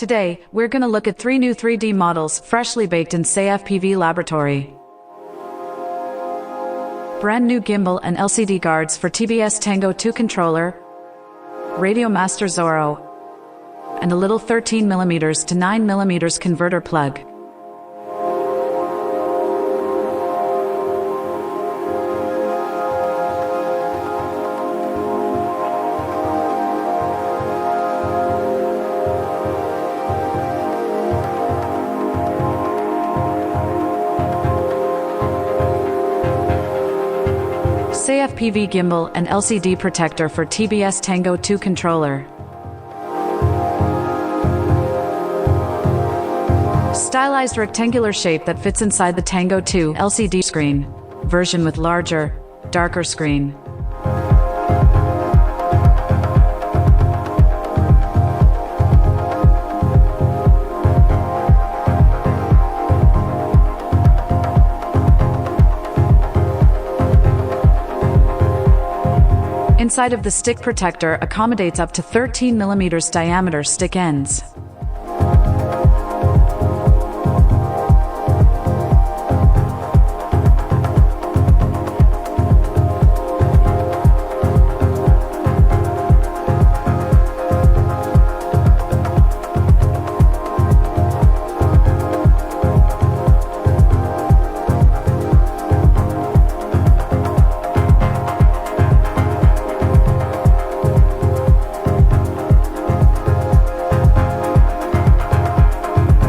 Today, we're gonna look at 3 new 3D models freshly baked in Sëii-FPV laboratory. Brand new gimbal and LCD guards for TBS Tango II controller, Radiomaster Zorro, and a little 13mm to 9mm converter plug. Sëii-FPV gimbal and LCD protector for TBS Tango II controller. Stylized rectangular shape that fits inside the Tango II LCD screen, version with larger, darker screen. Inside of the stick protector accommodates up to 13mm diameter stick ends.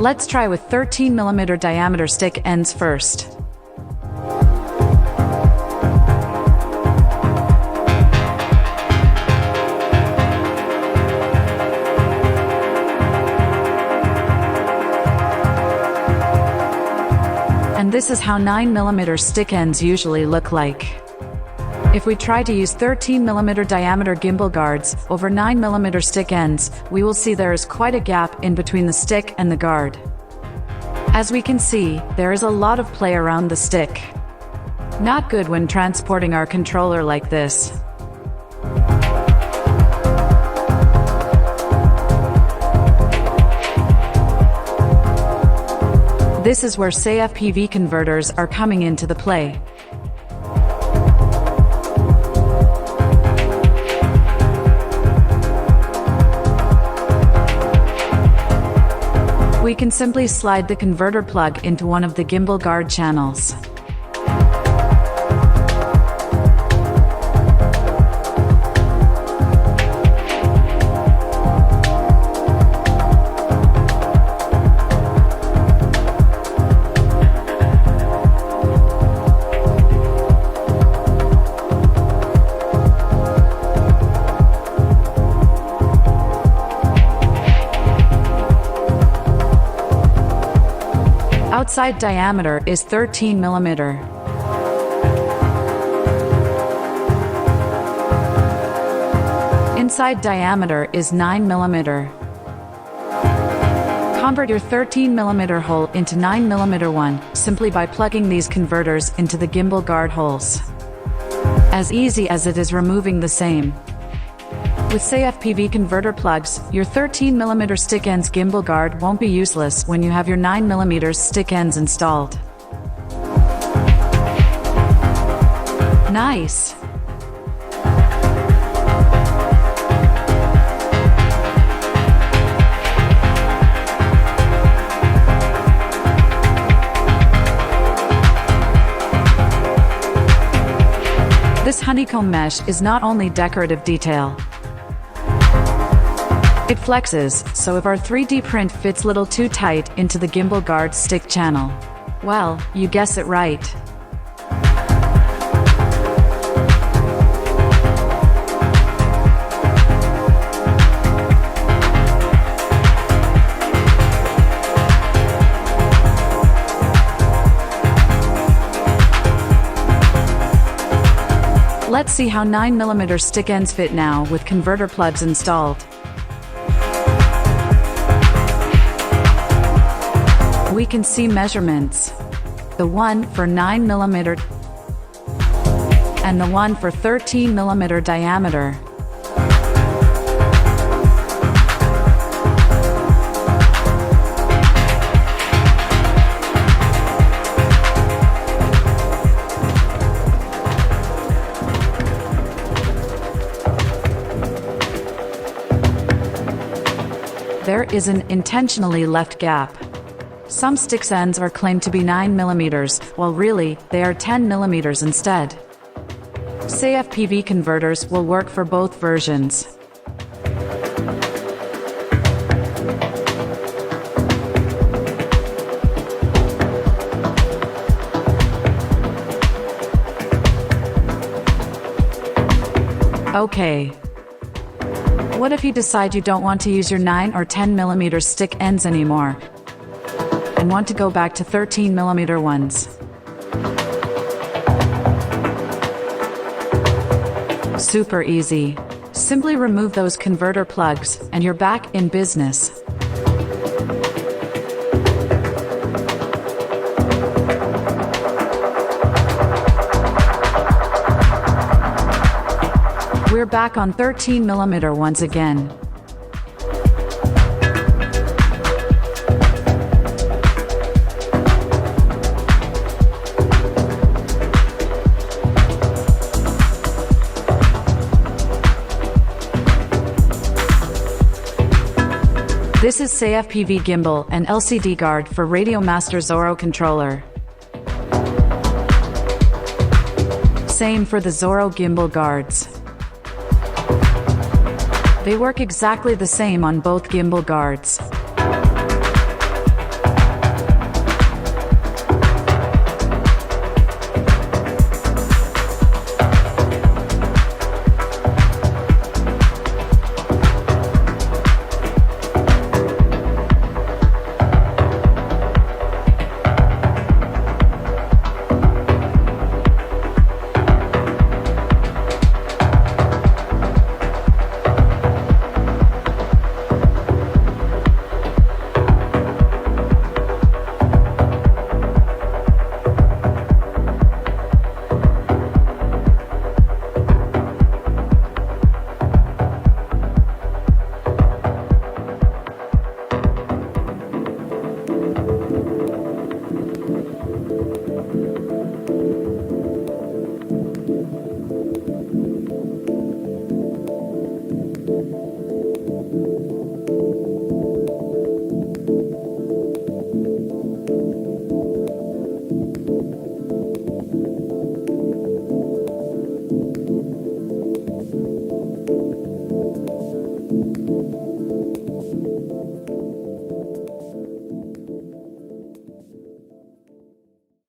Let's try with 13mm diameter stick ends first. And this is how 9mm stick ends usually look like. If we try to use 13mm diameter gimbal guards over 9mm stick ends, we will see there is quite a gap in between the stick and the guard. As we can see, there is a lot of play around the stick. Not good when transporting our controller like this. This is where Sëii-FPV converters are coming into the play. We can simply slide the converter plug into one of the gimbal guard channels. Outside diameter is 13mm. Inside diameter is 9mm. Convert your 13mm hole into 9mm one simply by plugging these converters into the gimbal guard holes. As easy as it is removing the same. With Sëii-FPV converter plugs, your 13mm stick ends gimbal guard won't be useless when you have your 9mm stick ends installed. Nice! This honeycomb mesh is not only decorative detail. It flexes, so if our 3D print fits a little too tight into the gimbal guard stick channel, well, you guess it right. Let's see how 9mm stick ends fit now with converter plugs installed. We can see measurements. The one for 9mm and the one for 13mm diameter. There is an intentionally left gap. Some stick ends are claimed to be 9 mm, while really, they are 10 mm instead. Sëii-FPV converters will work for both versions. Okay. What if you decide you don't want to use your 9 or 10 mm stick ends anymore, and want to go back to 13 mm ones? Super easy. Simply remove those converter plugs, and you're back in business. We're back on 13 mm once again. This is Sëii-FPV gimbal and LCD guard for Radiomaster Zorro controller. Same for the Zorro gimbal guards. They work exactly the same on both gimbal guards.